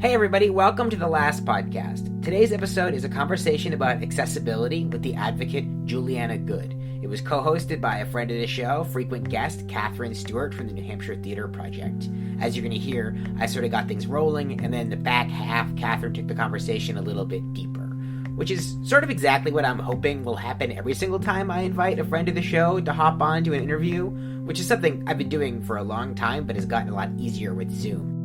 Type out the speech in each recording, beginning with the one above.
Hey everybody, welcome to the last podcast. Today's episode is a conversation about accessibility with the advocate Juliana Good. It was co-hosted by a friend of the show, frequent guest Catherine Stewart from the New Hampshire Theater Project. As you're going to hear, I sort of got things rolling, and then the back half, Catherine took the conversation a little bit deeper, which is sort of exactly what I'm hoping will happen every single time I invite a friend of the show to hop on to an interview, which is something I've been doing for a long time but has gotten a lot easier with Zoom.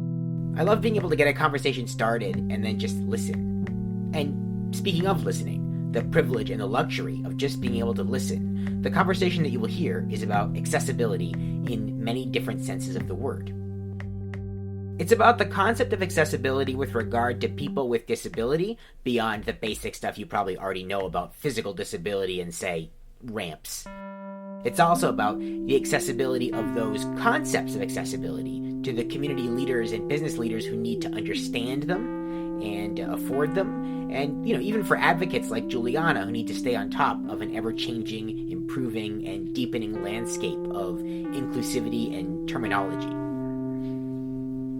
I love being able to get a conversation started and then just listen. And speaking of listening, the privilege and the luxury of just being able to listen, the conversation that you will hear is about accessibility in many different senses of the word. It's about the concept of accessibility with regard to people with disability beyond the basic stuff you probably already know about physical disability and, say, ramps. It's also about the accessibility of those concepts of accessibility to the community leaders and business leaders who need to understand them and afford them, and even for advocates like Juliana who need to stay on top of an ever-changing, improving, and deepening landscape of inclusivity and terminology.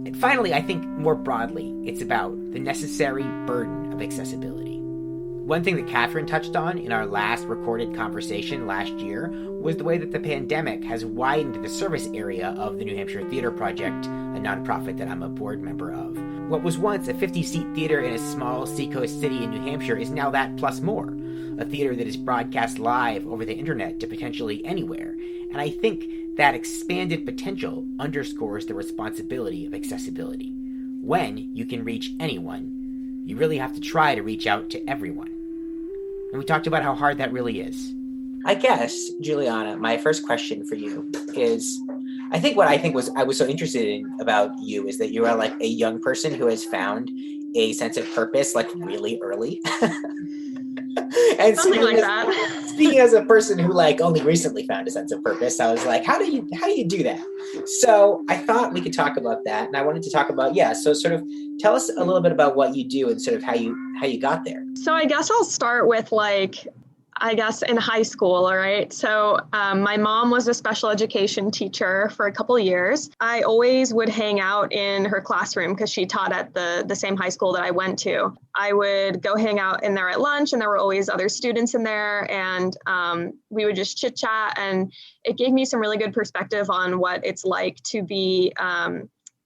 And finally, I think more broadly, it's about the necessary burden of accessibility. One thing that Catherine touched on in our last recorded conversation last year was the way that the pandemic has widened the service area of the New Hampshire Theater Project, a nonprofit that I'm a board member of. What was once a 50-seat theater in a small seacoast city in New Hampshire is now that plus more, a theater that is broadcast live over the internet to potentially anywhere. And I think that expanded potential underscores the responsibility of accessibility. When you can reach anyone, you really have to try to reach out to everyone. And we talked about how hard that really is. I guess, Juliana, my first question for you is, I was so interested in about you is that you are like a young person who has found a sense of purpose like really early. And something like that. Speaking as a person who like only recently found a sense of purpose, I was like, how do you do that? So I thought we could talk about that, and I wanted to talk about so sort of tell us a little bit about what you do and sort of how you got there. So I guess I'll start with in high school, all right? So my mom was a special education teacher for a couple of years. I always would hang out in her classroom because she taught at the same high school that I went to. I would go hang out in there at lunch, and there were always other students in there, and we would just chit chat, and it gave me some really good perspective on what it's like to be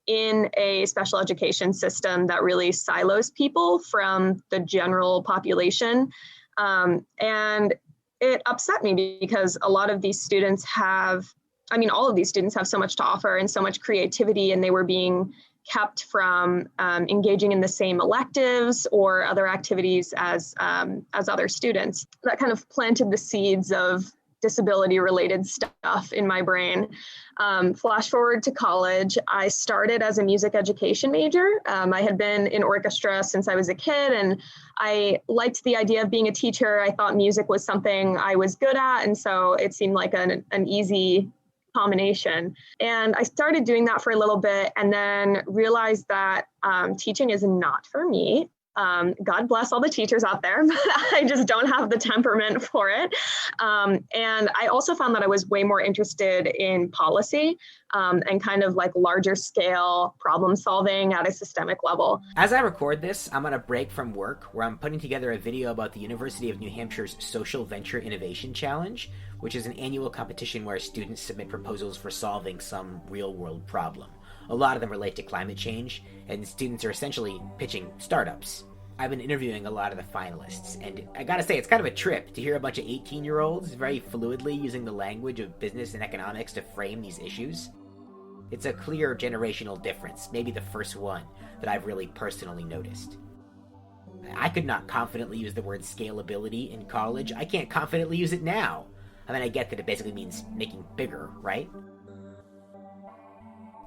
in a special education system that really silos people from the general population. And it upset me because a lot of these students all of these students have so much to offer and so much creativity, and they were being kept from engaging in the same electives or other activities as other students. That kind of planted the seeds of disability-related stuff in my brain. Flash forward to college, I started as a music education major. I had been in orchestra since I was a kid, and I liked the idea of being a teacher. I thought music was something I was good at, and so it seemed like an easy combination. And I started doing that for a little bit and then realized that teaching is not for me. God bless all the teachers out there, but I just don't have the temperament for it. And I also found that I was way more interested in policy and kind of like larger scale problem solving at a systemic level. As I record this, I'm on a break from work where I'm putting together a video about the University of New Hampshire's Social Venture Innovation Challenge, which is an annual competition where students submit proposals for solving some real-world problem. A lot of them relate to climate change, and students are essentially pitching startups. I've been interviewing a lot of the finalists, and I gotta say, it's kind of a trip to hear a bunch of 18-year-olds very fluidly using the language of business and economics to frame these issues. It's a clear generational difference, maybe the first one that I've really personally noticed. I could not confidently use the word scalability in college. I can't confidently use it now. I mean, I get that it basically means making bigger, right?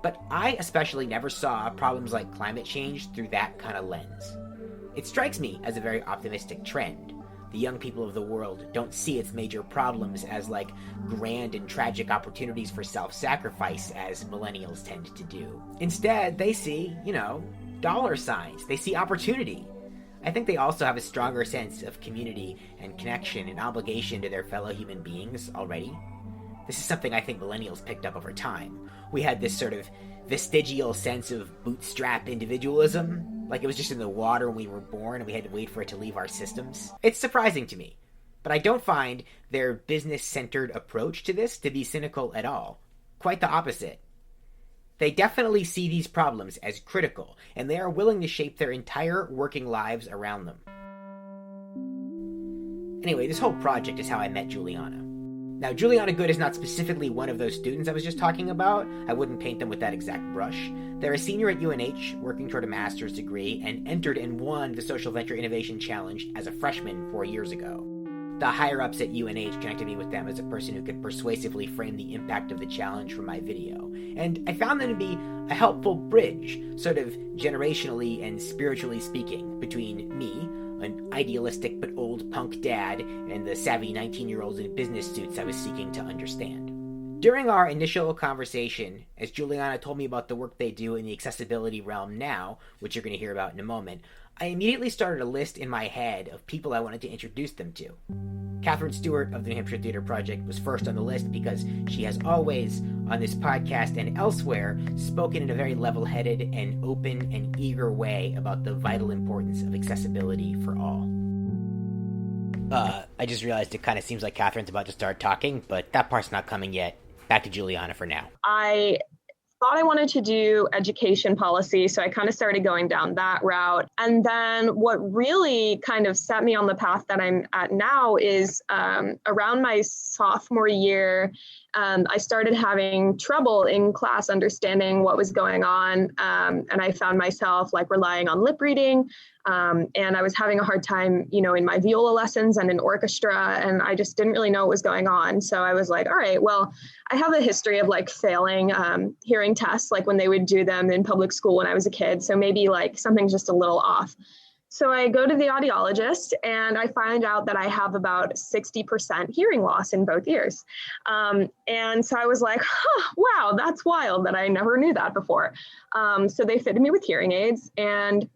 But I especially never saw problems like climate change through that kind of lens. It strikes me as a very optimistic trend. The young people of the world don't see its major problems as like grand and tragic opportunities for self-sacrifice as millennials tend to do. Instead, they see, dollar signs. They see opportunity. I think they also have a stronger sense of community and connection and obligation to their fellow human beings already. This is something I think millennials picked up over time. We had this sort of vestigial sense of bootstrap individualism, like it was just in the water when we were born and we had to wait for it to leave our systems. It's surprising to me, but I don't find their business-centered approach to this to be cynical at all. Quite the opposite. They definitely see these problems as critical, and they are willing to shape their entire working lives around them. Anyway, this whole project is how I met Juliana. Now, Juliana Good is not specifically one of those students I was just talking about. I wouldn't paint them with that exact brush. They're a senior at UNH, working toward a master's degree, and entered and won the Social Venture Innovation Challenge as a freshman 4 years ago. The higher-ups at UNH connected me with them as a person who could persuasively frame the impact of the challenge from my video. And I found them to be a helpful bridge, sort of generationally and spiritually speaking, between me, an idealistic but old punk dad, and the savvy 19-year-olds in business suits I was seeking to understand. During our initial conversation, as Juliana told me about the work they do in the accessibility realm now, which you're going to hear about in a moment, I immediately started a list in my head of people I wanted to introduce them to. Catherine Stewart of the New Hampshire Theater Project was first on the list because she has always, on this podcast and elsewhere, spoken in a very level-headed and open and eager way about the vital importance of accessibility for all. I just realized it kind of seems like Catherine's about to start talking, but that part's not coming yet. Back to Juliana for now. I thought I wanted to do education policy, so I kind of started going down that route. And then what really kind of set me on the path that I'm at now is around my sophomore year, I started having trouble in class understanding what was going on. And I found myself like relying on lip reading. And I was having a hard time, in my viola lessons and in orchestra, and I just didn't really know what was going on. So I was like, all right, well, I have a history of like failing hearing tests, like when they would do them in public school when I was a kid. So maybe like something's just a little off. So I go to the audiologist and I find out that I have about 60% hearing loss in both ears. And so I was like, wow, that's wild that I never knew that before. So they fitted me with hearing aids, and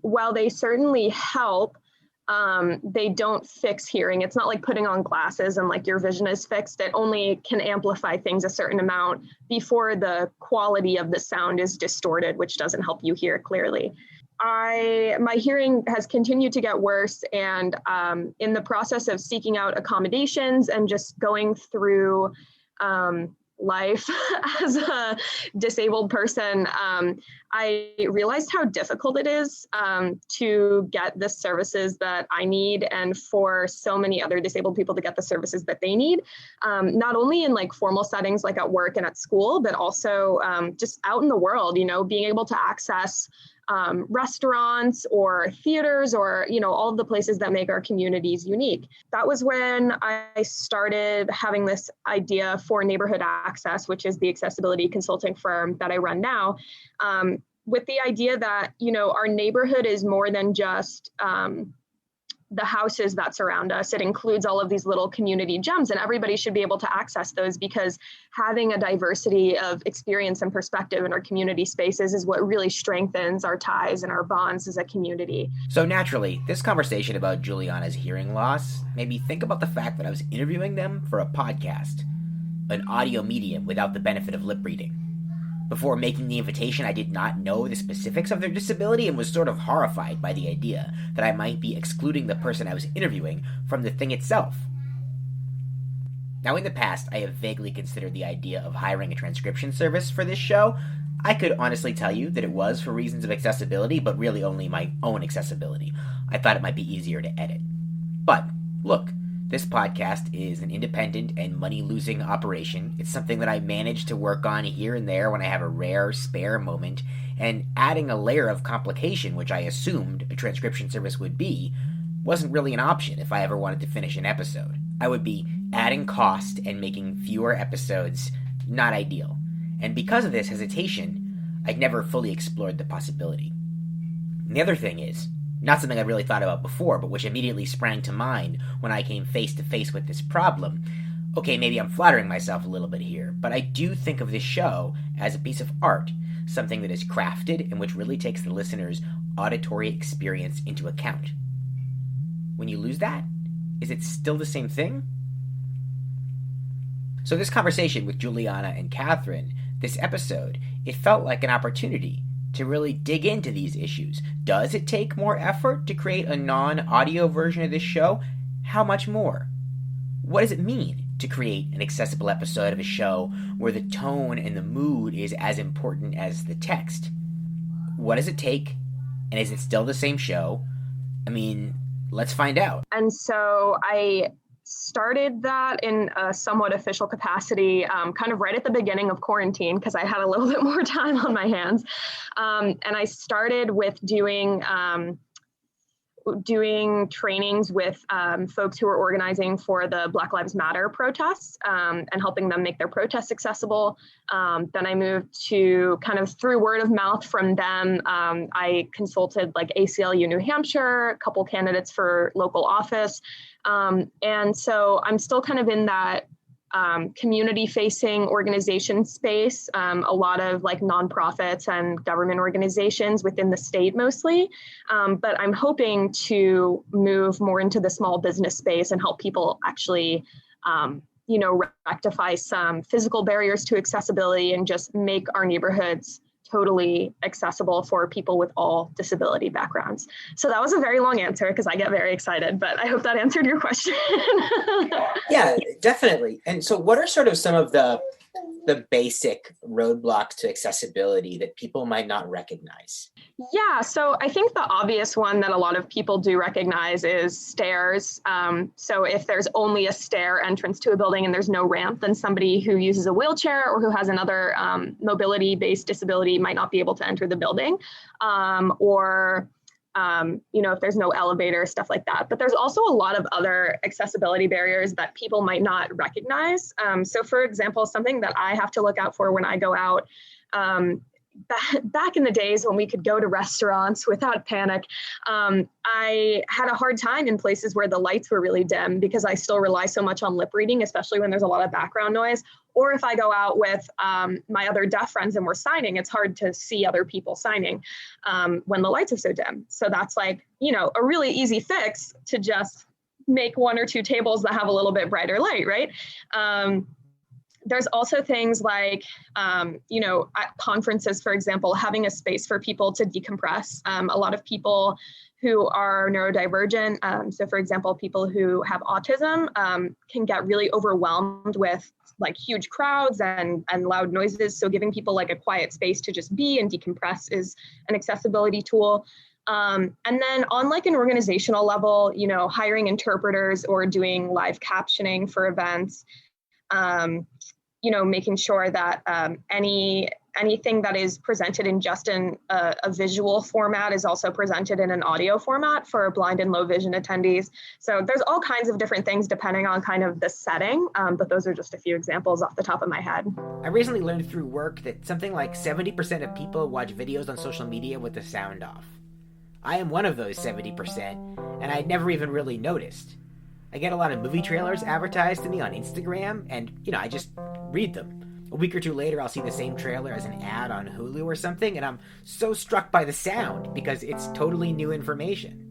while they certainly help, they don't fix hearing. It's not like putting on glasses and like your vision is fixed. It only can amplify things a certain amount before the quality of the sound is distorted, which doesn't help you hear clearly. My hearing has continued to get worse, and in the process of seeking out accommodations and just going through life as a disabled person, I realized how difficult it is to get the services that I need, and for so many other disabled people to get the services that they need, not only in like formal settings like at work and at school, but also just out in the world, being able to access restaurants or theaters or, all of the places that make our communities unique. That was when I started having this idea for Neighborhood Access, which is the accessibility consulting firm that I run now, with the idea that, our neighborhood is more than just the houses that surround us. It includes all of these little community gems, and everybody should be able to access those, because having a diversity of experience and perspective in our community spaces is what really strengthens our ties and our bonds as a community. So naturally, this conversation about Juliana's hearing loss made me think about the fact that I was interviewing them for a podcast, an audio medium without the benefit of lip reading. Before making the invitation, I did not know the specifics of their disability and was sort of horrified by the idea that I might be excluding the person I was interviewing from the thing itself. Now, in the past, I have vaguely considered the idea of hiring a transcription service for this show. I could honestly tell you that it was for reasons of accessibility, but really only my own accessibility. I thought it might be easier to edit. But, look, this podcast is an independent and money-losing operation. It's something that I manage to work on here and there when I have a rare, spare moment, and adding a layer of complication, which I assumed a transcription service would be, wasn't really an option if I ever wanted to finish an episode. I would be adding cost and making fewer episodes not ideal. And because of this hesitation, I'd never fully explored the possibility. And the other thing is, not something I really thought about before, but which immediately sprang to mind when I came face to face with this problem. Okay, maybe I'm flattering myself a little bit here, but I do think of this show as a piece of art, something that is crafted and which really takes the listener's auditory experience into account. When you lose that, is it still the same thing? So this conversation with Juliana and Catherine, this episode, it felt like an opportunity to really dig into these issues? Does it take more effort to create a non-audio version of this show? How much more? What does it mean to create an accessible episode of a show where the tone and the mood is as important as the text? What does it take? And is it still the same show? I mean, let's find out. And so I started that in a somewhat official capacity, kind of right at the beginning of quarantine, because I had a little bit more time on my hands. And I started with doing trainings with folks who are organizing for the Black Lives Matter protests, and helping them make their protests accessible. Then I moved to kind of through word of mouth from them. I consulted like ACLU New Hampshire, a couple candidates for local office. And so I'm still kind of in that community-facing organization space, a lot of like nonprofits and government organizations within the state mostly. But I'm hoping to move more into the small business space and help people actually, rectify some physical barriers to accessibility and just make our neighborhoods totally accessible for people with all disability backgrounds. So that was a very long answer because I get very excited, but I hope that answered your question. Yeah, definitely. And so what are sort of some of the basic roadblocks to accessibility that people might not recognize? Yeah, so I think the obvious one that a lot of people do recognize is stairs. So if there's only a stair entrance to a building and there's no ramp, then somebody who uses a wheelchair or who has another mobility-based disability might not be able to enter the building. If there's no elevator, stuff like that. But there's also a lot of other accessibility barriers that people might not recognize. So for example, something that I have to look out for when I go out, back in the days when we could go to restaurants without panic, I had a hard time in places where the lights were really dim because I still rely so much on lip reading, especially when there's a lot of background noise. Or if I go out with my other deaf friends and we're signing, it's hard to see other people signing when the lights are so dim. So that's like, a really easy fix to just make one or two tables that have a little bit brighter light, right? There's also things like, at conferences, for example, having a space for people to decompress. A lot of people who are neurodivergent, so for example, people who have autism can get really overwhelmed with like huge crowds and loud noises. So giving people like a quiet space to just be and decompress is an accessibility tool. And then on like an organizational level, hiring interpreters or doing live captioning for events, making sure that anything that is presented in just a visual format is also presented in an audio format for blind and low vision attendees. So there's all kinds of different things depending on kind of the setting, but those are just a few examples off the top of my head. I recently learned through work that something like 70% of people watch videos on social media with the sound off. I am one of those 70%, and I'd never even really noticed. I get a lot of movie trailers advertised to me on Instagram, and, I just read them. A week or two later, I'll see the same trailer as an ad on Hulu or something, and I'm so struck by the sound because it's totally new information.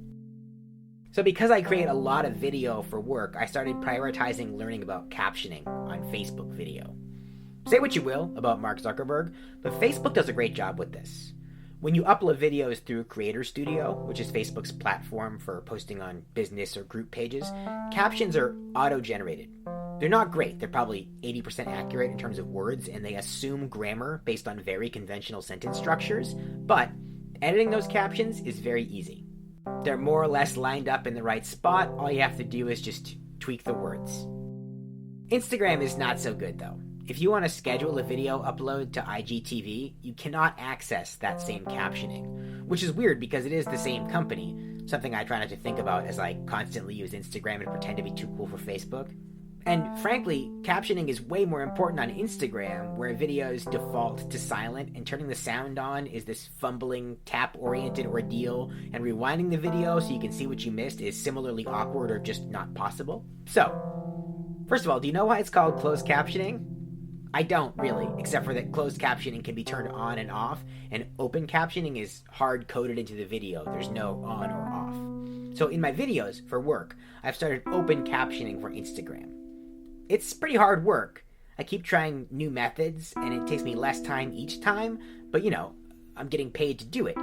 So because I create a lot of video for work, I started prioritizing learning about captioning on Facebook video. Say what you will about Mark Zuckerberg, but Facebook does a great job with this. When you upload videos through Creator Studio, which is Facebook's platform for posting on business or group pages, captions are auto-generated. They're not great. They're probably 80% accurate in terms of words, and they assume grammar based on very conventional sentence structures, but editing those captions is very easy. They're more or less lined up in the right spot. All you have to do is just tweak the words. Instagram is not so good, though. If you want to schedule a video upload to IGTV, you cannot access that same captioning, which is weird because it is the same company, something I try not to think about as I constantly use Instagram and pretend to be too cool for Facebook. And frankly, captioning is way more important on Instagram, where videos default to silent, and turning the sound on is this fumbling, tap-oriented ordeal, and rewinding the video so you can see what you missed is similarly awkward or just not possible. So, first of all, do you know why it's called closed captioning? I don't really, except for that closed captioning can be turned on and off, and open captioning is hard-coded into the video. There's no on or off. So in my videos for work, I've started open captioning for Instagram. It's pretty hard work. I keep trying new methods, and it takes me less time each time, but I'm getting paid to do it,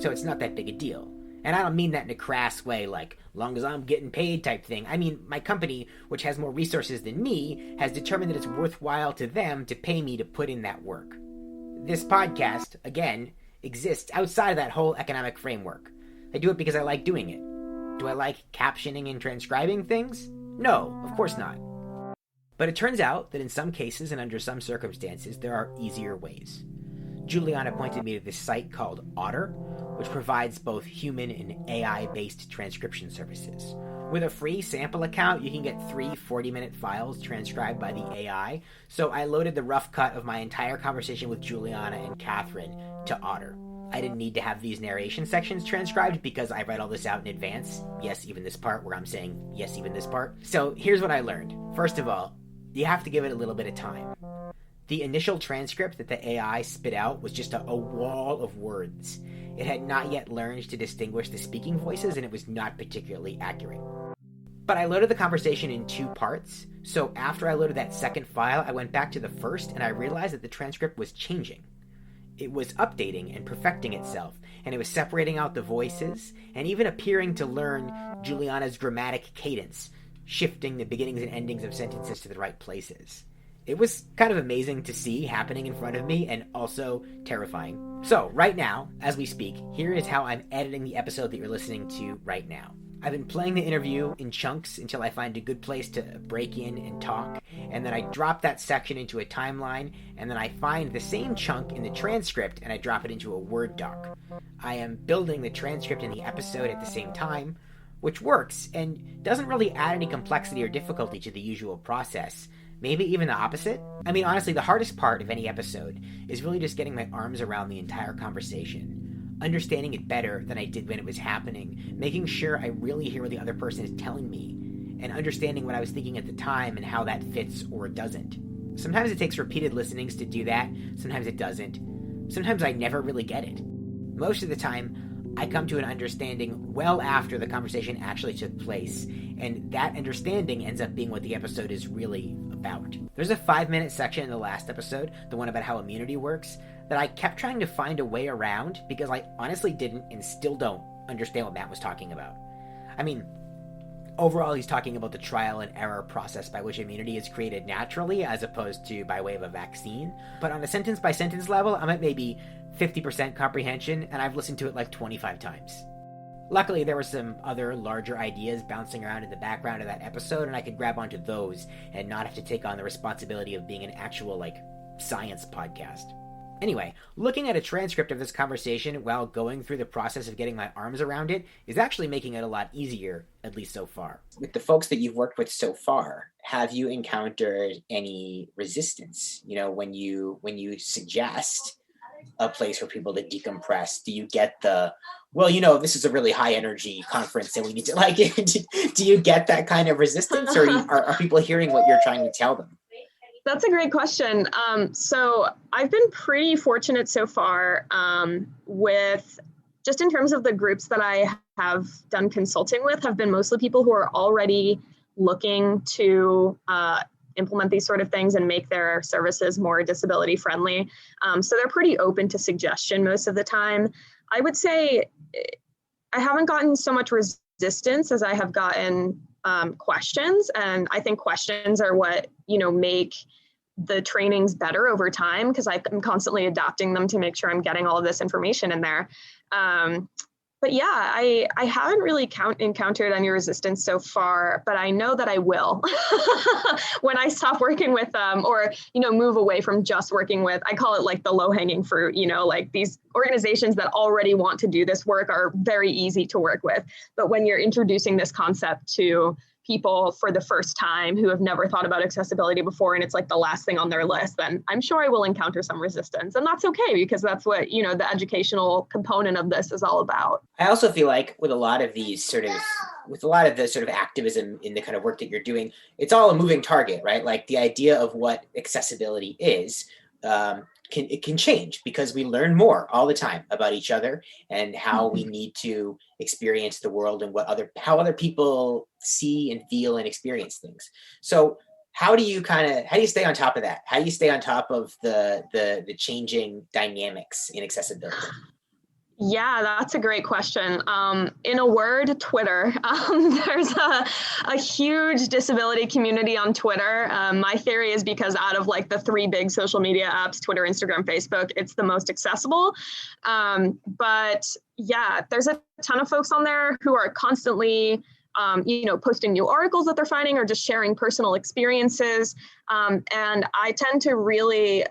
so it's not that big a deal. And I don't mean that in a crass way, like, long as I'm getting paid type thing. I mean, my company, which has more resources than me, has determined that it's worthwhile to them to pay me to put in that work. This podcast, again, exists outside of that whole economic framework. I do it because I like doing it. Do I like captioning and transcribing things? No, of course not. But it turns out that in some cases and under some circumstances, there are easier ways. Juliana pointed me to this site called Otter, which provides both human and AI-based transcription services. With a free sample account, you can get 3 40-minute files transcribed by the AI, so I loaded the rough cut of my entire conversation with Juliana and Catherine to Otter. I didn't need to have these narration sections transcribed because I read all this out in advance. Yes, even this part where I'm saying, yes, even this part. So here's what I learned. First of all, you have to give it a little bit of time. The initial transcript that the AI spit out was just a wall of words. It had not yet learned to distinguish the speaking voices, and it was not particularly accurate. But I loaded the conversation in 2 parts, so after I loaded that second file, I went back to the first, and I realized that the transcript was changing. It was updating and perfecting itself, and it was separating out the voices, and even appearing to learn Juliana's grammatic cadence, shifting the beginnings and endings of sentences to the right places. It was kind of amazing to see happening in front of me, and also terrifying. So, right now, as we speak, here is how I'm editing the episode that you're listening to right now. I've been playing the interview in chunks until I find a good place to break in and talk, and then I drop that section into a timeline, and then I find the same chunk in the transcript and I drop it into a Word doc. I am building the transcript and the episode at the same time, which works, and doesn't really add any complexity or difficulty to the usual process. Maybe even the opposite. I mean, honestly, the hardest part of any episode is really just getting my arms around the entire conversation, understanding it better than I did when it was happening, making sure I really hear what the other person is telling me, and understanding what I was thinking at the time and how that fits or doesn't. Sometimes it takes repeated listenings to do that, sometimes it doesn't. Sometimes I never really get it. Most of the time, I come to an understanding well after the conversation actually took place, and that understanding ends up being what the episode is really about. There's a 5-minute section in the last episode, the one about how immunity works, that I kept trying to find a way around because I honestly didn't and still don't understand what Matt was talking about. I mean, overall he's talking about the trial and error process by which immunity is created naturally as opposed to by way of a vaccine, but on a sentence by sentence level, I'm at maybe 50% comprehension, and I've listened to it like 25 times. Luckily, there were some other larger ideas bouncing around in the background of that episode, and I could grab onto those and not have to take on the responsibility of being an actual, science podcast. Anyway, looking at a transcript of this conversation while going through the process of getting my arms around it is actually making it a lot easier, at least so far. With the folks that you've worked with so far, have you encountered any resistance? When you suggest a place for people to decompress, do you get this is a really high energy conference and we need to do you get that kind of resistance, or are people hearing what you're trying to tell them? That's a great question. So I've been pretty fortunate so far with just in terms of the groups that I have done consulting with have been mostly people who are already looking to implement these sort of things and make their services more disability friendly. So they're pretty open to suggestion most of the time. I would say I haven't gotten so much resistance as I have gotten questions. And I think questions are what, make the trainings better over time, because I'm constantly adapting them to make sure I'm getting all of this information in there. But yeah, I haven't really encountered any resistance so far, but I know that I will when I stop working with them or, move away from just working with, I call it the low hanging fruit, these organizations that already want to do this work are very easy to work with. But when you're introducing this concept to people for the first time who have never thought about accessibility before, and it's the last thing on their list, then I'm sure I will encounter some resistance. And that's okay, because that's what, the educational component of this is all about. I also feel like with a lot of the sort of activism in the kind of work that you're doing, it's all a moving target, right? The idea of what accessibility is, it can change because we learn more all the time about each other and how we need to experience the world and how other people see and feel and experience things. So how do you stay on top of that? How do you stay on top of the changing dynamics in accessibility? Yeah, that's a great question. In a word, Twitter. There's a huge disability community on Twitter. My theory is because out of like the three big social media apps, Twitter, Instagram, Facebook, it's the most accessible. But yeah, there's a ton of folks on there who are constantly posting new articles that they're finding or just sharing personal experiences. And I tend to really,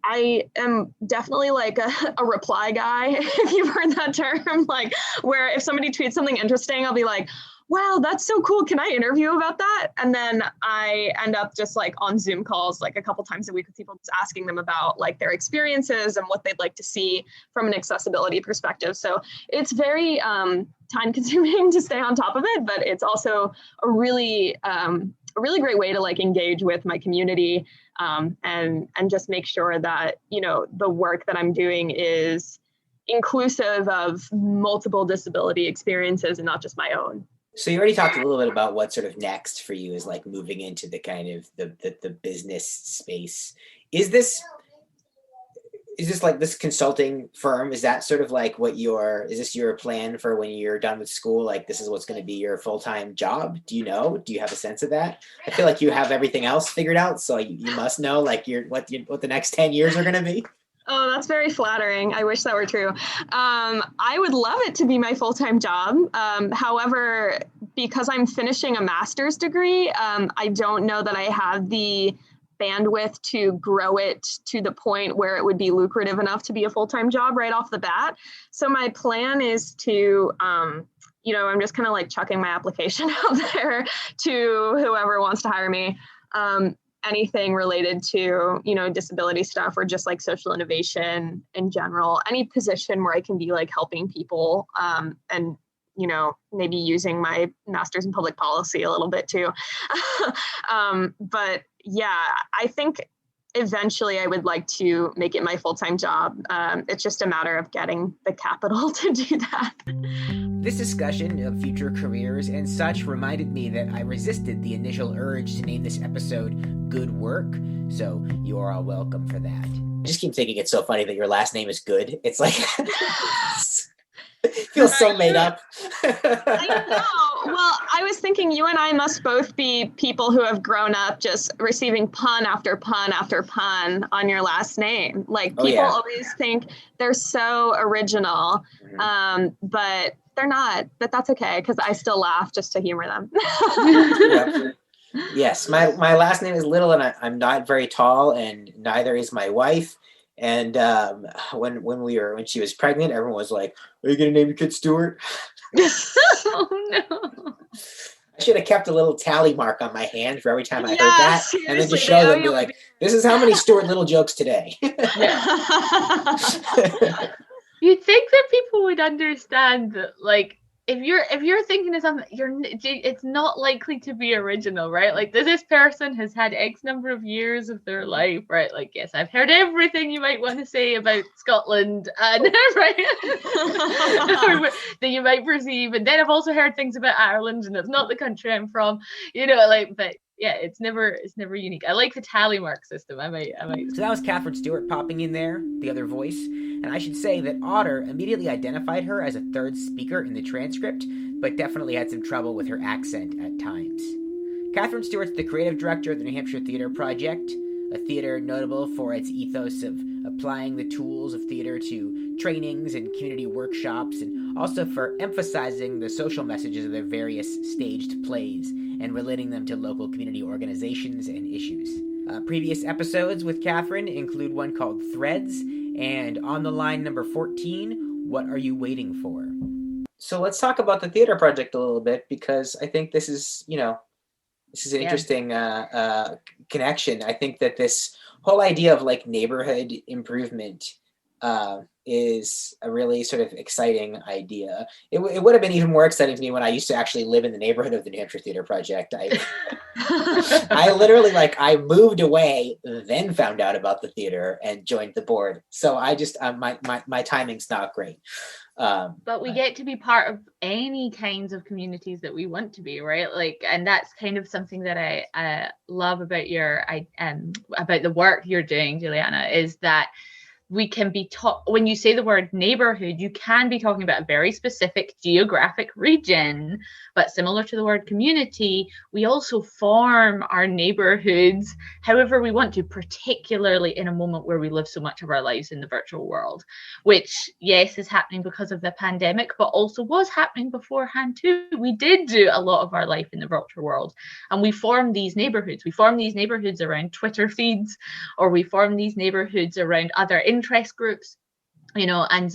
I am definitely like a reply guy, if you've heard that term, like where if somebody tweets something interesting, I'll be like, wow, that's so cool. Can I interview about that? And then I end up just like on Zoom calls, like a couple times a week with people, just asking them about like their experiences and what they'd like to see from an accessibility perspective. So it's very time consuming to stay on top of it, but it's also a really great way to like engage with my community and just make sure that, the work that I'm doing is inclusive of multiple disability experiences and not just my own. So you already talked a little bit about what sort of next for you is like moving into the kind of the business space. Is this like this consulting firm? Is that sort of like is this your plan for when you're done with school? Like this is what's going to be your full-time job? Do you have a sense of that? I feel like you have everything else figured out. So you must know like what the next 10 years are going to be. Oh, that's very flattering. I wish that were true. I would love it to be my full-time job. However, because I'm finishing a master's degree, I don't know that I have the bandwidth to grow it to the point where it would be lucrative enough to be a full-time job right off the bat. So my plan is to, I'm just kind of like chucking my application out there to whoever wants to hire me. Anything related to, disability stuff or just like social innovation in general, any position where I can be like helping people and, maybe using my master's in public policy a little bit too. But yeah, I think eventually I would like to make it my full-time job. It's just a matter of getting the capital to do that. This discussion of future careers and such reminded me that I resisted the initial urge to name this episode Good Work, so you are all welcome for that. I just keep thinking it's so funny that your last name is Good. It's like, it feels so made up. I know. Well, I was thinking you and I must both be people who have grown up just receiving pun after pun after pun on your last name. Like people always think they're so original, but they're not, but that's okay because I still laugh just to humor them. Yep. Yes, my last name is Little and I'm not very tall and neither is my wife. And when she was pregnant, everyone was like, "Are you gonna name your kid Stuart?" Oh no! I should have kept a little tally mark on my hand for every time I heard that, and then just show them, be like, "This is how many Stuart Little jokes today." You'd think that people would understand that, like, if you're thinking of something, it's not likely to be original, right? Like, this person has had X number of years of their life, right? Like, yes, I've heard everything you might want to say about Scotland, and right, that you might perceive, and then I've also heard things about Ireland, and it's not the country I'm from, but. Yeah, it's never unique. I like the tally mark system. I might. So that was Catherine Stewart popping in there, the other voice. And I should say that Otter immediately identified her as a third speaker in the transcript, but definitely had some trouble with her accent at times. Catherine Stewart's the creative director of the New Hampshire Theatre Project, a theater notable for its ethos of applying the tools of theater to trainings and community workshops, and also for emphasizing the social messages of their various staged plays and relating them to local community organizations and issues. Previous episodes with Catherine include one called Threads, and On the Line number 14, What Are You Waiting For? So let's talk about the theater project a little bit, because I think this is an interesting connection. I think that this whole idea of like neighborhood improvement is a really sort of exciting idea. It would have been even more exciting to me when I used to actually live in the neighborhood of the New Hampshire Theater Project. I literally, I moved away, then found out about the theater and joined the board. So I just, my timing's not great. But we get to be part of any kinds of communities that we want to be, right? And that's kind of something that I love about about the work you're doing, Juliana, is that we can be when you say the word neighborhood, you can be talking about a very specific geographic region, but similar to the word community, we also form our neighborhoods however we want to, particularly in a moment where we live so much of our lives in the virtual world, which, yes, is happening because of the pandemic, but also was happening beforehand too. We did do a lot of our life in the virtual world, and we form these neighborhoods. We form these neighborhoods around Twitter feeds, or we form these neighborhoods around other interest groups, and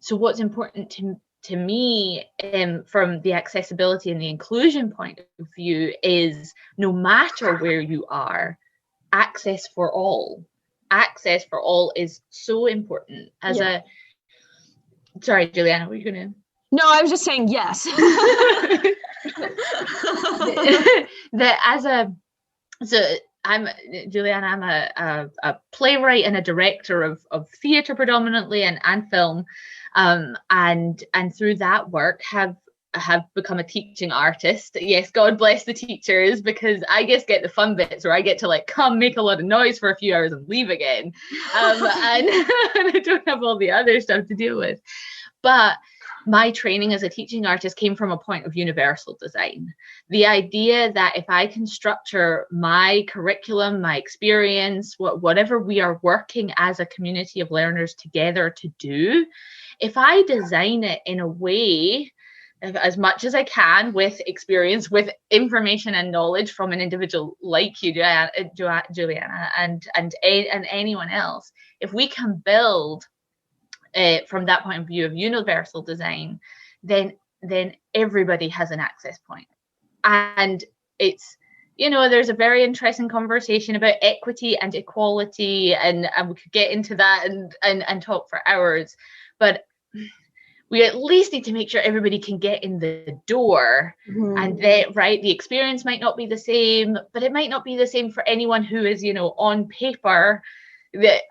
so what's important to me from the accessibility and the inclusion point of view is, no matter where you are, access for all is so important. Sorry, Juliana, were you gonna? No, I was just saying yes. I'm Juliana. I'm a playwright and a director of theatre predominantly and film, and through that work have become a teaching artist. Yes, God bless the teachers, because I just get the fun bits where I get to come make a lot of noise for a few hours and leave again, and I don't have all the other stuff to deal with. But my training as a teaching artist came from a point of universal design. The idea that if I can structure my curriculum, my experience, whatever we are working as a community of learners together to do, if I design it in a way, as much as I can, with experience, with information and knowledge from an individual like you, Juliana, and anyone else, if we can build from that point of view of universal design, then everybody has an access point. And it's, there's a very interesting conversation about equity and equality, and we could get into that and talk for hours, but we at least need to make sure everybody can get in the door. Mm-hmm. And the experience might not be the same, but it might not be the same for anyone who is, on paper, that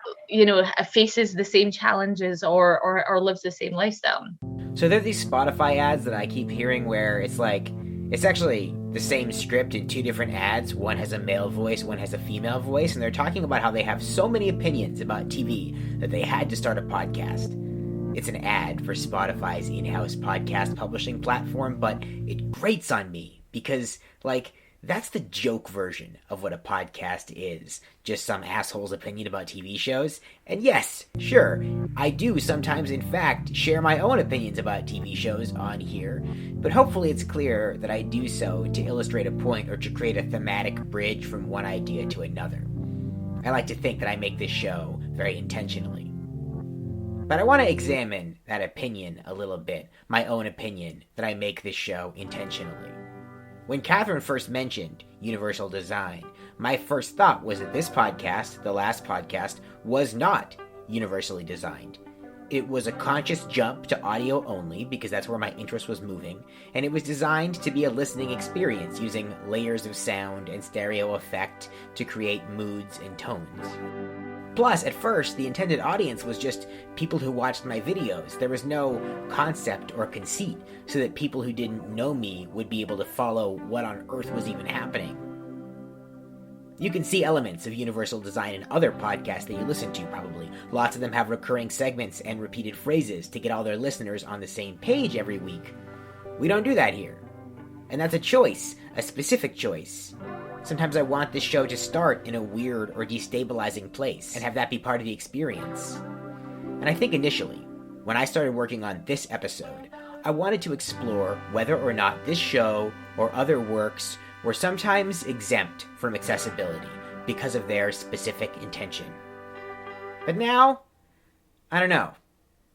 faces the same challenges or lives the same lifestyle. So there are these Spotify ads that I keep hearing where it's it's actually the same script in two different ads. One has a male voice, one has a female voice, and they're talking about how they have so many opinions about TV that they had to start a podcast. It's an ad for Spotify's in-house podcast publishing platform, but it grates on me because, that's the joke version of what a podcast is. Just some asshole's opinion about TV shows. And yes, sure, I do sometimes, in fact, share my own opinions about TV shows on here. But hopefully it's clear that I do so to illustrate a point or to create a thematic bridge from one idea to another. I like to think that I make this show very intentionally. But I want to examine that opinion a little bit, my own opinion, that I make this show intentionally. When Catherine first mentioned universal design, my first thought was that this podcast, the last podcast, was not universally designed. It was a conscious jump to audio only because that's where my interest was moving, and it was designed to be a listening experience using layers of sound and stereo effect to create moods and tones. Plus, at first, the intended audience was just people who watched my videos. There was no concept or conceit so that people who didn't know me would be able to follow what on earth was even happening. You can see elements of universal design in other podcasts that you listen to, probably. Lots of them have recurring segments and repeated phrases to get all their listeners on the same page every week. We don't do that here. And that's a choice, a specific choice. Sometimes I want this show to start in a weird or destabilizing place and have that be part of the experience. And I think initially, when I started working on this episode, I wanted to explore whether or not this show or other works were sometimes exempt from accessibility because of their specific intention. But now, I don't know.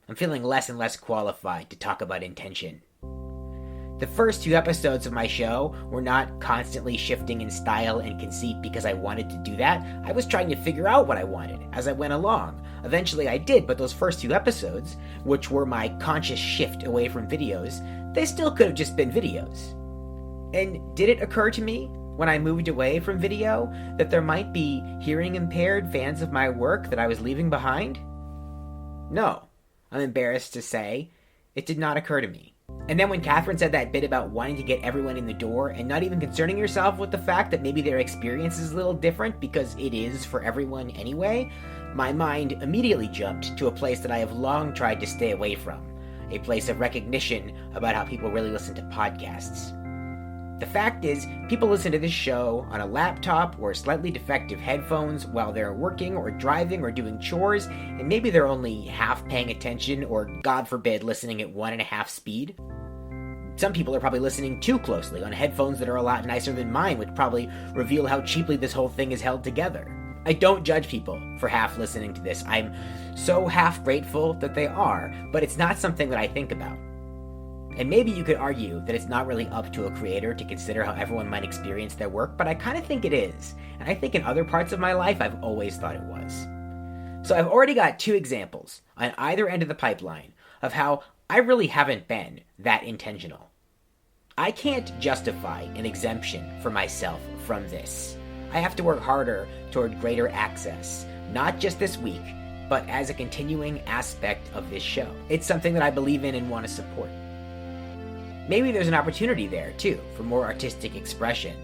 I'm feeling less and less qualified to talk about intention. The first 2 episodes of my show were not constantly shifting in style and conceit because I wanted to do that. I was trying to figure out what I wanted as I went along. Eventually I did, but those first 2 episodes, which were my conscious shift away from videos, they still could have just been videos. And did it occur to me when I moved away from video that there might be hearing impaired fans of my work that I was leaving behind? No, I'm embarrassed to say, it did not occur to me. And then when Catherine said that bit about wanting to get everyone in the door and not even concerning yourself with the fact that maybe their experience is a little different because it is for everyone anyway, my mind immediately jumped to a place that I have long tried to stay away from, a place of recognition about how people really listen to podcasts. The fact is, people listen to this show on a laptop or slightly defective headphones while they're working or driving or doing chores, and maybe they're only half paying attention or, God forbid, listening at 1.5 speed. Some people are probably listening too closely on headphones that are a lot nicer than mine, which probably reveal how cheaply this whole thing is held together. I don't judge people for half listening to this. I'm so half grateful that they are, but it's not something that I think about. And maybe you could argue that it's not really up to a creator to consider how everyone might experience their work, but I kind of think it is. And I think in other parts of my life, I've always thought it was. So I've already got 2 examples on either end of the pipeline of how I really haven't been that intentional. I can't justify an exemption for myself from this. I have to work harder toward greater access, not just this week, but as a continuing aspect of this show. It's something that I believe in and want to support. Maybe there's an opportunity there, too, for more artistic expression.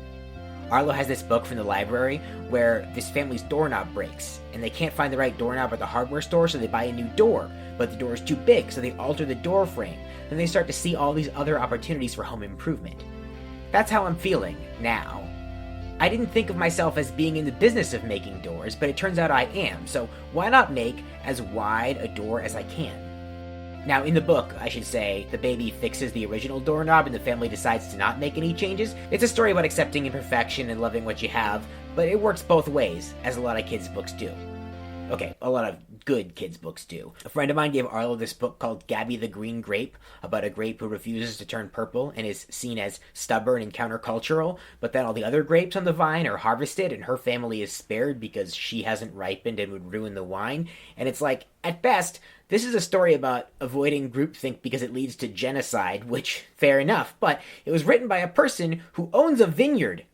Arlo has this book from the library where this family's doorknob breaks, and they can't find the right doorknob at the hardware store, so they buy a new door, but the door is too big, so they alter the door frame. Then they start to see all these other opportunities for home improvement. That's how I'm feeling now. I didn't think of myself as being in the business of making doors, but it turns out I am, so why not make as wide a door as I can? Now, in the book, I should say, the baby fixes the original doorknob and the family decides to not make any changes. It's a story about accepting imperfection and loving what you have, but it works both ways, as a lot of kids' books do. Okay, a lot of good kids' books do. A friend of mine gave Arlo this book called Gabby the Green Grape, about a grape who refuses to turn purple and is seen as stubborn and countercultural, but then all the other grapes on the vine are harvested and her family is spared because she hasn't ripened and would ruin the wine. And it's like, at best, this is a story about avoiding groupthink because it leads to genocide, which, fair enough, but it was written by a person who owns a vineyard.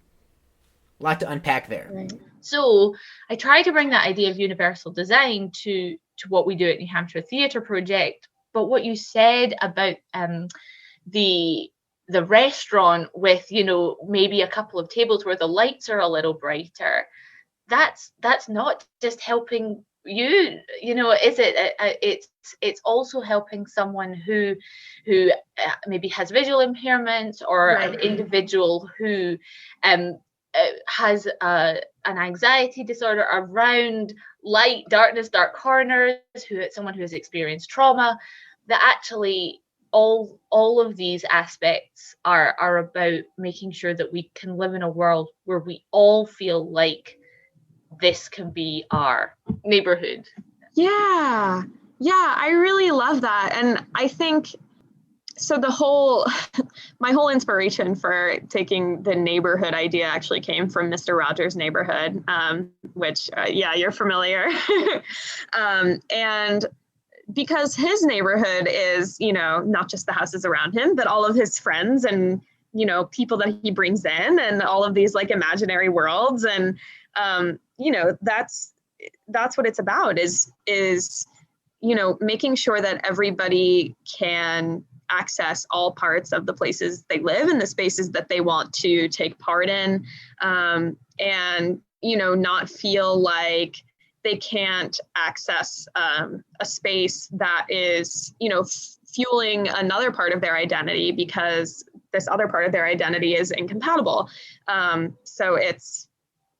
A lot to unpack there. Right. So I try to bring that idea of universal design to what we do at New Hampshire Theatre Project. But what you said about the restaurant with, you know, maybe a couple of tables where the lights are a little brighter, that's not just helping you know, is it? It's also helping someone who maybe has visual impairments, or Right. an individual who has an anxiety disorder around light, darkness, dark corners, someone who has experienced trauma. That actually all of these aspects are about making sure that we can live in a world where we all feel like this can be our neighborhood. Yeah, I really love that. And I think, so my whole inspiration for taking the neighborhood idea actually came from Mr. Rogers' Neighborhood, which, you're familiar. And because his neighborhood is, you know, not just the houses around him, but all of his friends and, you know, people that he brings in and all of these like imaginary worlds. And, you know, that's what it's about is, you know, making sure that everybody can access all parts of the places they live and the spaces that they want to take part in, and, you know, not feel like they can't access a space that is, you know, fueling another part of their identity because this other part of their identity is incompatible. So it's,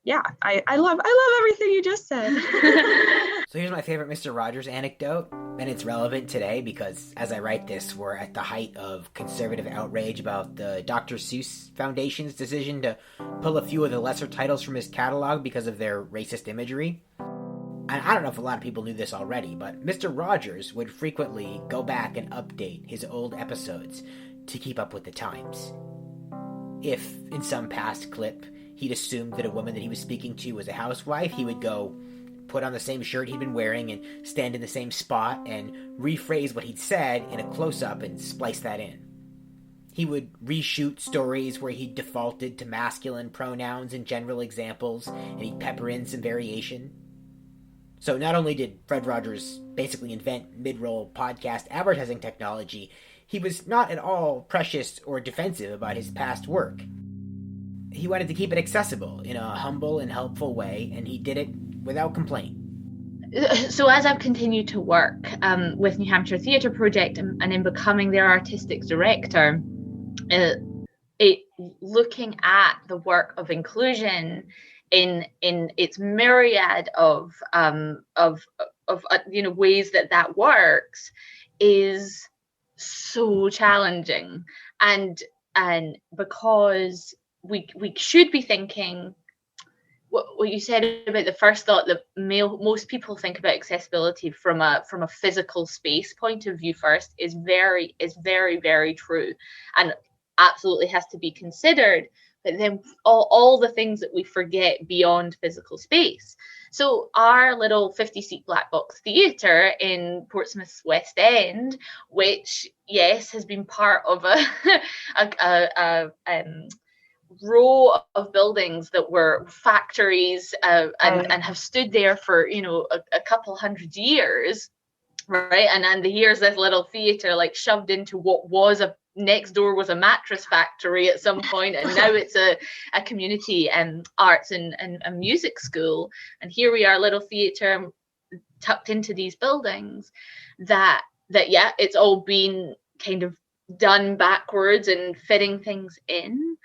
yeah, I love everything you just said. So here's my favorite Mr. Rogers anecdote, and it's relevant today because as I write this, we're at the height of conservative outrage about the Dr. Seuss Foundation's decision to pull a few of the lesser titles from his catalog because of their racist imagery. And I don't know if a lot of people knew this already, but Mr. Rogers would frequently go back and update his old episodes to keep up with the times. If, in some past clip, he'd assumed that a woman that he was speaking to was a housewife, he would go put on the same shirt he'd been wearing and stand in the same spot and rephrase what he'd said in a close-up and splice that in. He would reshoot stories where he defaulted to masculine pronouns and general examples, and he'd pepper in some variation. So not only did Fred Rogers basically invent mid-roll podcast advertising technology, he was not at all precious or defensive about his past work. He wanted to keep it accessible in a humble and helpful way, and he did it without complaint. So as I've continued to work with New Hampshire Theatre Project and in becoming their artistic director, looking at the work of inclusion in its myriad of ways that works is so challenging, and because we should be thinking what you said about the first thought that most people think about accessibility from a physical space point of view first is very, very true, and absolutely has to be considered. But then all the things that we forget beyond physical space. So our little 50-seat black box theatre in Portsmouth's West End, which yes has been part of a row of buildings that were factories and have stood there for a couple hundred years, right? And here's this little theatre like shoved into what was next door was a mattress factory at some point, and now it's a community arts and music school, and here we are, little theatre tucked into these buildings that it's all been kind of done backwards and fitting things in.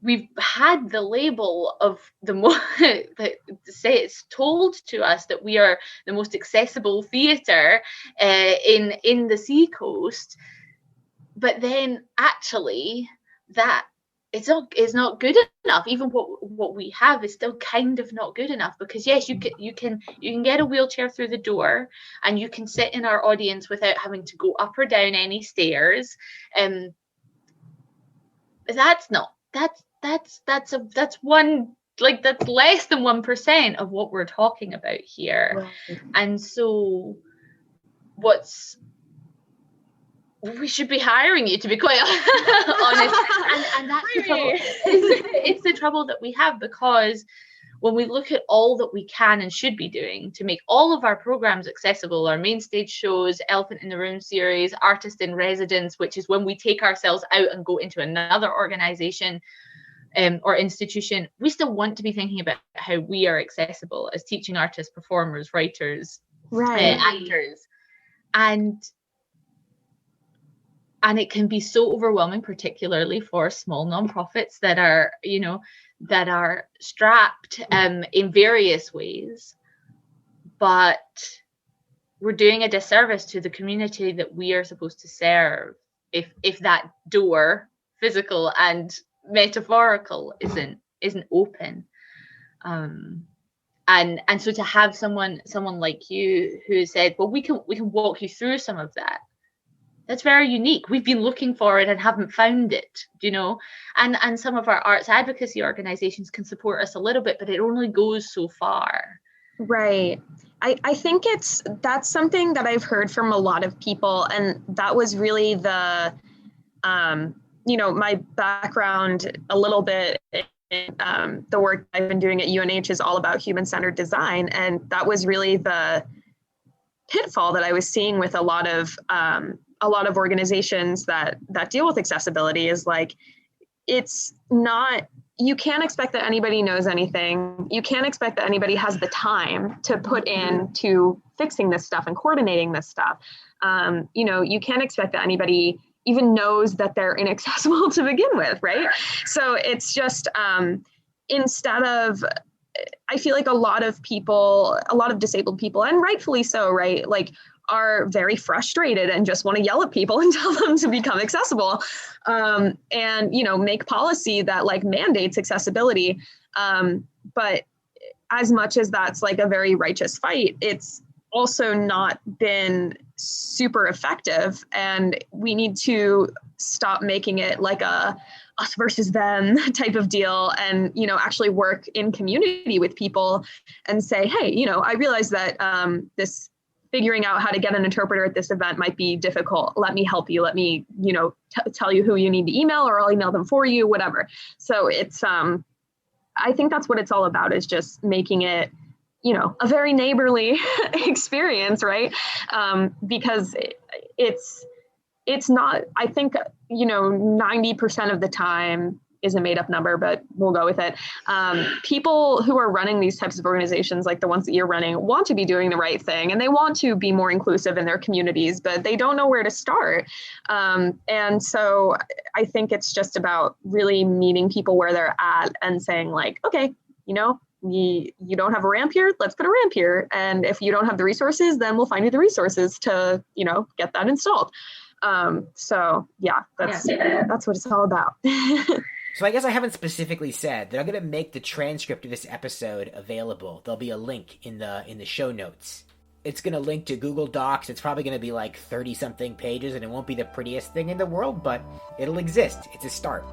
We've had the label of say it's told to us that we are the most accessible theatre in the Seacoast, but then actually that it's not good enough. Even what we have is still kind of not good enough, because yes, you can get a wheelchair through the door and you can sit in our audience without having to go up or down any stairs. That's one, like, that's less than 1% of what we're talking about here. Right. And so we should be hiring you, to be quite honest. And that's the trouble. It's the trouble that we have, because when we look at all that we can and should be doing to make all of our programs accessible, our main stage shows, Elephant in the Room series, Artist in Residence, which is when we take ourselves out and go into another organization or institution, we still want to be thinking about how we are accessible as teaching artists, performers, writers, actors. And it can be so overwhelming, particularly for small nonprofits that are strapped in various ways. But we're doing a disservice to the community that we are supposed to serve if that door, physical and metaphorical, isn't open. And so to have someone like you who said, well, we can walk you through some of that. That's very unique. We've been looking for it and haven't found it, and some of our arts advocacy organizations can support us a little bit, but it only goes so far. Right. I think that's something that I've heard from a lot of people, and that was really the, my background a little bit in the work I've been doing at UNH is all about human-centered design, and that was really the pitfall that I was seeing with a lot of organizations that deal with accessibility is like, it's not, you can't expect that anybody knows anything. You can't expect that anybody has the time to put into fixing this stuff and coordinating this stuff. You can't expect that anybody even knows that they're inaccessible to begin with, right? So it's just, instead of, I feel like a lot of disabled people, and rightfully so, right? Like, are very frustrated and just want to yell at people and tell them to become accessible, and make policy that like mandates accessibility. But as much as that's like a very righteous fight, it's also not been super effective, and we need to stop making it like a us versus them type of deal, and actually work in community with people and say, hey, I realize that this figuring out how to get an interpreter at this event might be difficult. Let me help you. Let me tell you who you need to email, or I'll email them for you, whatever. So it's I think that's what it's all about, is just making it a very neighborly experience, right? Because it's not, I think, 90% of the time is a made up number, but we'll go with it. People who are running these types of organizations, like the ones that you're running, want to be doing the right thing, and they want to be more inclusive in their communities, but they don't know where to start. And so I think it's just about really meeting people where they're at and saying like, okay, you don't have a ramp here, let's put a ramp here. And if you don't have the resources, then we'll find you the resources to, get that installed. So yeah, that's what it's all about. So I guess I haven't specifically said that I'm going to make the transcript of this episode available. There'll be a link in the show notes. It's going to link to Google Docs. It's probably going to be like 30-something pages, and it won't be the prettiest thing in the world, but it'll exist. It's a start.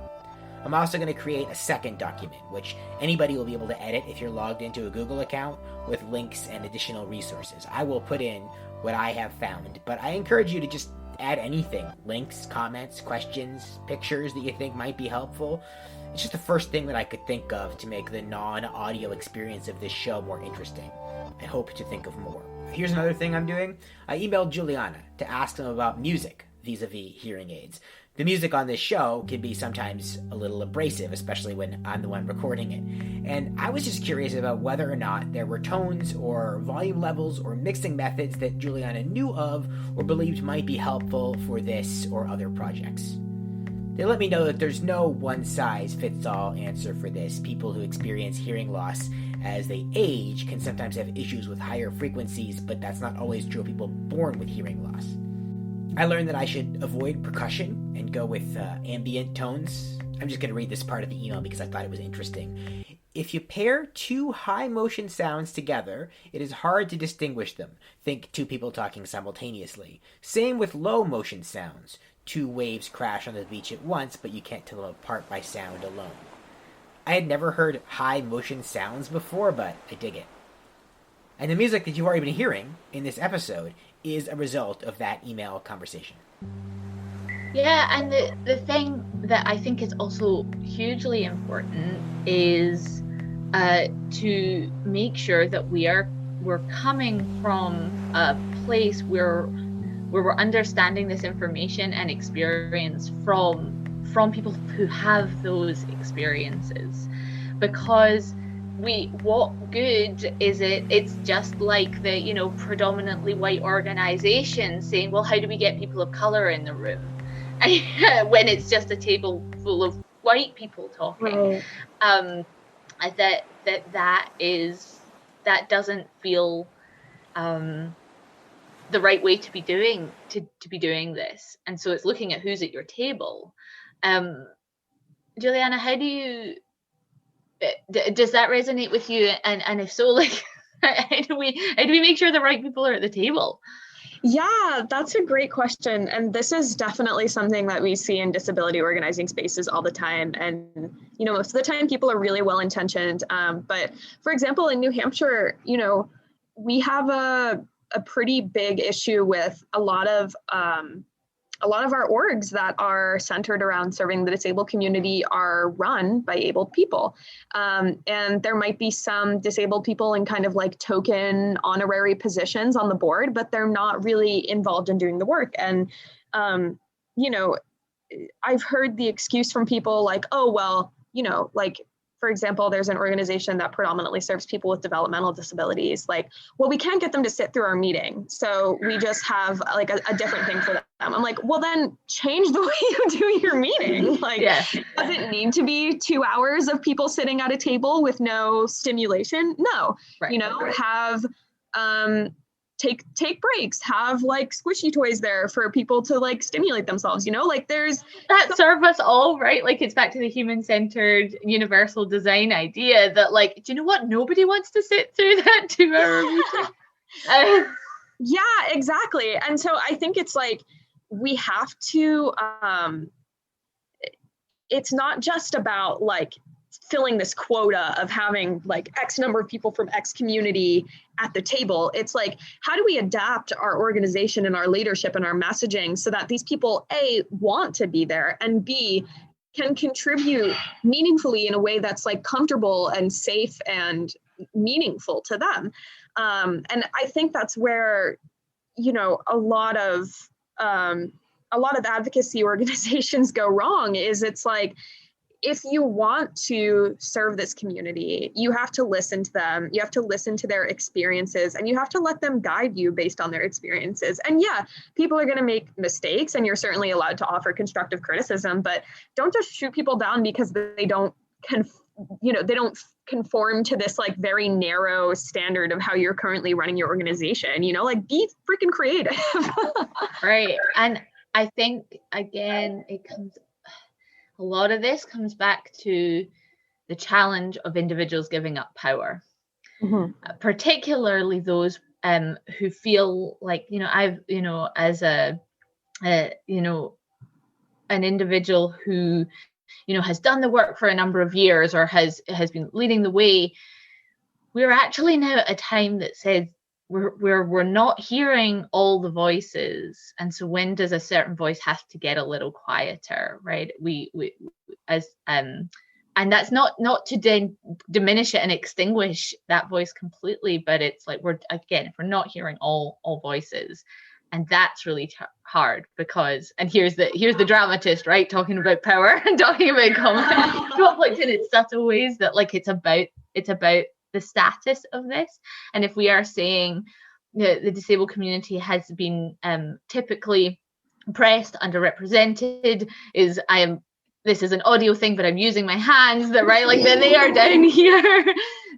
I'm also going to create a second document, which anybody will be able to edit if you're logged into a Google account, with links and additional resources. I will put in what I have found, but I encourage you to just add anything, links, comments, questions, pictures that you think might be helpful. It's just the first thing that I could think of to make the non-audio experience of this show more interesting. I hope to think of more. Here's another thing I'm doing. I emailed Juliana to ask them about music vis-a-vis hearing aids. The music on this show can be sometimes a little abrasive, especially when I'm the one recording it. And I was just curious about whether or not there were tones or volume levels or mixing methods that Juliana knew of or believed might be helpful for this or other projects. They let me know that there's no one-size-fits-all answer for this. People who experience hearing loss as they age can sometimes have issues with higher frequencies, but that's not always true of people born with hearing loss. I learned that I should avoid percussion and go with ambient tones. I'm just going to read this part of the email because I thought it was interesting. If you pair two high motion sounds together, it is hard to distinguish them. Think two people talking simultaneously. Same with low motion sounds. Two waves crash on the beach at once, but you can't tell them apart by sound alone. I had never heard high motion sounds before, but I dig it. And the music that you've already been hearing in this episode is a result of that email conversation. Yeah, and the thing that I think is also hugely important is to make sure that we're coming from a place where we're understanding this information and experience from people who have those experiences, because what good is it? It's just like the predominantly white organization saying, well, how do we get people of color in the room? When it's just a table full of white people talking. Right. That doesn't feel the right way to be doing this. And so it's looking at who's at your table. Juliana, how do you does that resonate with you? And if so, like, how do we make sure the right people are at the table? Yeah, that's a great question. And this is definitely something that we see in disability organizing spaces all the time. And, most of the time people are really well-intentioned. But for example, in New Hampshire, we have a pretty big issue with a lot of our orgs that are centered around serving the disabled community are run by abled people. And there might be some disabled people in kind of like token honorary positions on the board, but they're not really involved in doing the work. And, I've heard the excuse from people like, oh, well, like, for example, there's an organization that predominantly serves people with developmental disabilities. Like, well, we can't get them to sit through our meeting, so we just have like a different thing for them. I'm like, well, then change the way you do your meeting. Like, does it need to be 2 hours of people sitting at a table with no stimulation? No, right. Have take breaks, have like squishy toys there for people to like stimulate themselves, like there's that serve us all, right? Like, it's back to the human-centered universal design idea that, like, do you know what? Nobody wants to sit through that 2 hour meeting. Yeah, exactly. And so I think it's like, we have to, it's not just about like filling this quota of having like X number of people from X community at the table. It's like, how do we adapt our organization and our leadership and our messaging so that these people, A, want to be there, and B, can contribute meaningfully in a way that's like comfortable and safe and meaningful to them. And I think that's where, you know, a lot of advocacy organizations go wrong. Is it's like, if you want to serve this community, you have to listen to them, you have to listen to their experiences, and you have to let them guide you based on their experiences. And yeah, people are going to make mistakes, and you're certainly allowed to offer constructive criticism, but don't just shoot people down because they don't conform to this like very narrow standard of how you're currently running your organization. You know, like, be freaking creative. Right. And I think, again, a lot of this comes back to the challenge of individuals giving up power, particularly those who feel like, you know, I've, you know, as an individual who, you know, has done the work for a number of years or has been leading the way, we're actually now at a time that says we're not hearing all the voices, and so when does a certain voice have to get a little quieter, right? And that's not to diminish it and extinguish that voice completely, but it's like, if we're not hearing all voices, and that's really hard, because, and here's the dramatist, right, talking about power and talking about conflict in its subtle ways, that like it's about the status of this. And if we are saying the disabled community has been typically oppressed, underrepresented, this is an audio thing, but I'm using my hands, that right, like then they are down here,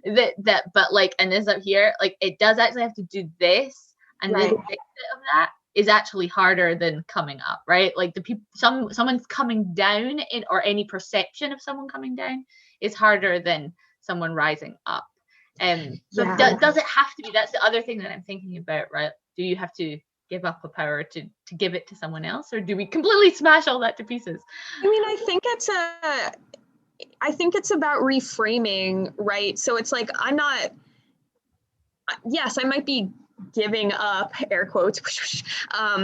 but like, and this up here, like it does actually have to do this, and right. The exit of that is actually harder than coming up, right? Like the people, someone's coming down, or any perception of someone coming down is harder than someone rising up. So does it have to be? That's the other thing that I'm thinking about, right? Do you have to give up a power to give it to someone else, or do we completely smash all that to pieces? I mean, I think it's about reframing, right? So it's like, yes, I might be giving up, air quotes,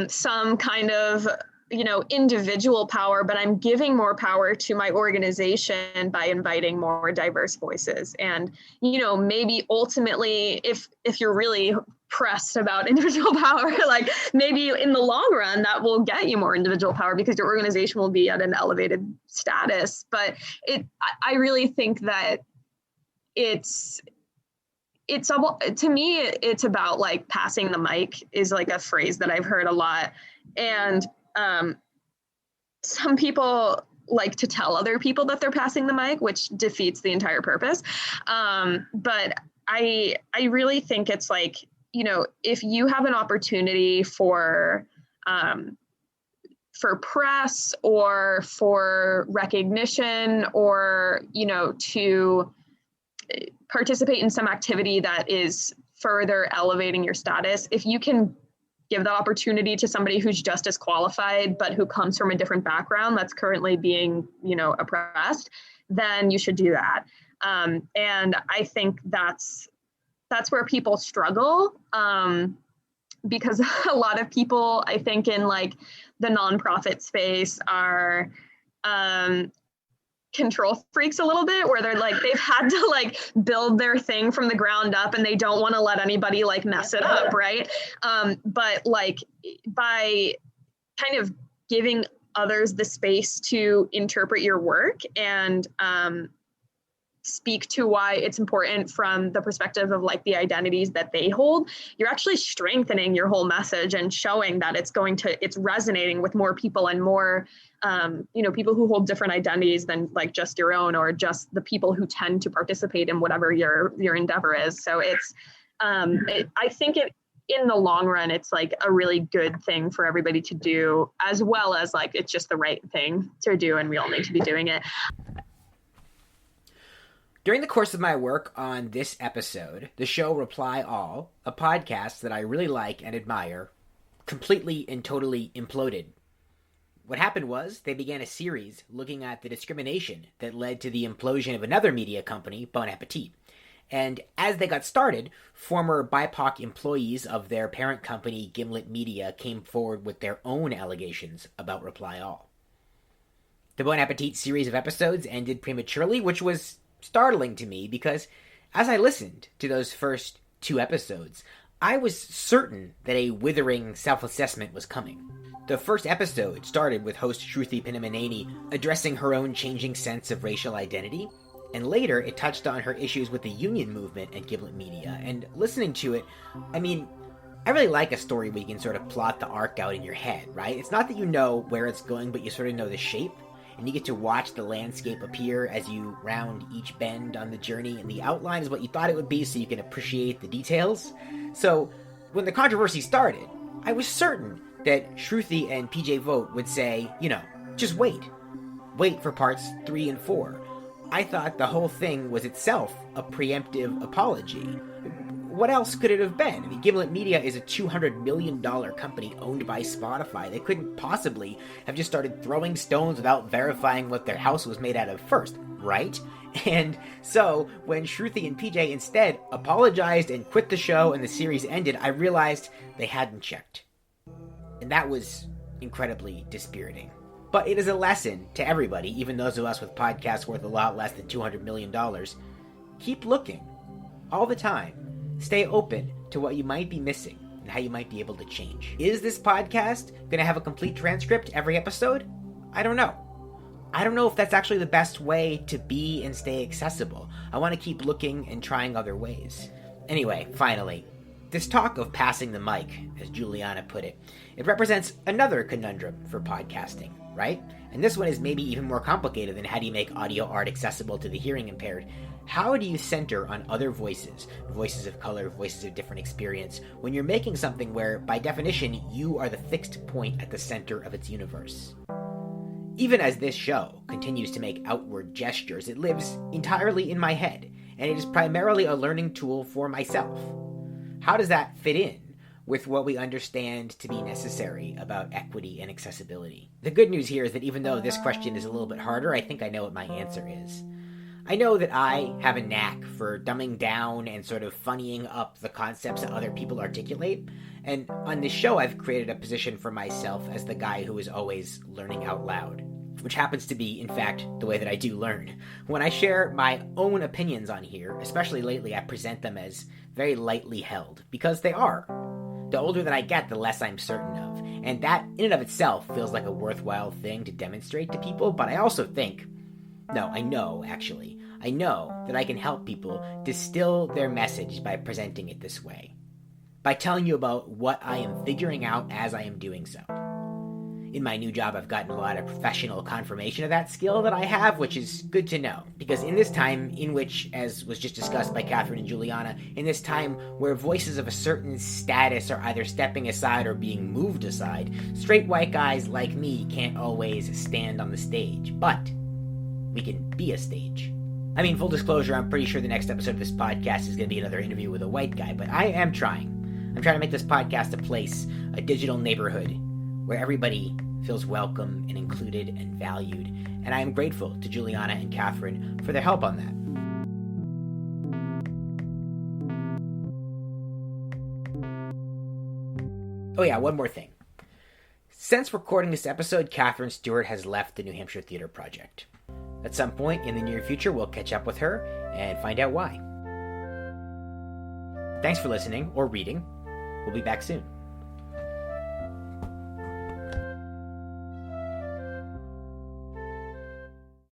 some kind of, you know, individual power, but I'm giving more power to my organization by inviting more diverse voices. And, you know, maybe ultimately, if you're really pressed about individual power, like maybe in the long run, that will get you more individual power because your organization will be at an elevated status. But I really think that to me, it's about like passing the mic is like a phrase that I've heard a lot. And some people like to tell other people that they're passing the mic, which defeats the entire purpose. But I really think it's like, you know, if you have an opportunity for press or for recognition, or, you know, to participate in some activity that is further elevating your status, if you can give that opportunity to somebody who's just as qualified, but who comes from a different background that's currently being, you know, oppressed, then you should do that. And I think that's where people struggle, because a lot of people, I think, in like the nonprofit space are control freaks a little bit, where they're like, they've had to like build their thing from the ground up, and they don't want to let anybody like mess it up, right? But like, by kind of giving others the space to interpret your work and speak to why it's important from the perspective of like the identities that they hold, you're actually strengthening your whole message and showing that it's resonating with more people, and more you know, people who hold different identities than like just your own, or just the people who tend to participate in whatever your endeavor is. So it's I think in the long run, it's like a really good thing for everybody to do, as well as like it's just the right thing to do, and we all need to be doing it. During the course of my work on this episode, the show Reply All, a podcast that I really like and admire, completely and totally imploded. What happened was they began a series looking at the discrimination that led to the implosion of another media company, Bon Appetit. And as they got started, former BIPOC employees of their parent company, Gimlet Media, came forward with their own allegations about Reply All. The Bon Appetit series of episodes ended prematurely, which was startling to me because as I listened to those first 2 episodes, I was certain that a withering self-assessment was coming. The first episode started with host Shruti Pinnamaneni addressing her own changing sense of racial identity, and later it touched on her issues with the union movement at Gimlet Media. And listening to it, I really like a story where you can sort of plot the arc out in your head, right? It's not that you know where it's going, but you sort of know the shape, and you get to watch the landscape appear as you round each bend on the journey, and the outline is what you thought it would be so you can appreciate the details. So when the controversy started, I was certain that Shruti and PJ Vogt would say, just wait for parts 3 and 4. I thought the whole thing was itself a preemptive apology. What else could it have been? Gimlet Media is a $200 million company owned by Spotify. They couldn't possibly have just started throwing stones without verifying what their house was made out of first, right? And so, when Shruti and PJ instead apologized and quit the show and the series ended, I realized they hadn't checked. And that was incredibly dispiriting. But it is a lesson to everybody, even those of us with podcasts worth a lot less than $200 million. Keep looking. All the time. Stay open to what you might be missing and how you might be able to change. Is this podcast going to have a complete transcript every episode? I don't know. I don't know if that's actually the best way to be and stay accessible. I want to keep looking and trying other ways. Anyway, finally, this talk of passing the mic, as Juliana put it, it represents another conundrum for podcasting, right? And this one is maybe even more complicated than how do you make audio art accessible to the hearing impaired. How do you center on other voices, voices of color, voices of different experience, when you're making something where, by definition, you are the fixed point at the center of its universe? Even as this show continues to make outward gestures, it lives entirely in my head, and it is primarily a learning tool for myself. How does that fit in with what we understand to be necessary about equity and accessibility? The good news here is that even though this question is a little bit harder, I think I know what my answer is. I know that I have a knack for dumbing down and sort of funnying up the concepts that other people articulate, and on this show I've created a position for myself as the guy who is always learning out loud, which happens to be, in fact, the way that I do learn. When I share my own opinions on here, especially lately, I present them as very lightly held, because they are. The older that I get, the less I'm certain of, and that in and of itself feels like a worthwhile thing to demonstrate to people, but I also think, I know that I can help people distill their message by presenting it this way, by telling you about what I am figuring out as I am doing so. In my new job, I've gotten a lot of professional confirmation of that skill that I have, which is good to know, because in this time in which, as was just discussed by Catherine and Juliana, in this time where voices of a certain status are either stepping aside or being moved aside, straight white guys like me can't always stand on the stage, but we can be a stage. Full disclosure, I'm pretty sure the next episode of this podcast is going to be another interview with a white guy, but I am trying. I'm trying to make this podcast a place, a digital neighborhood, where everybody feels welcome and included and valued, and I am grateful to Juliana and Catherine for their help on that. Oh yeah, one more thing. Since recording this episode, Catherine Stewart has left the New Hampshire Theatre Project. At some point in the near future, we'll catch up with her and find out why. Thanks for listening or reading. We'll be back soon.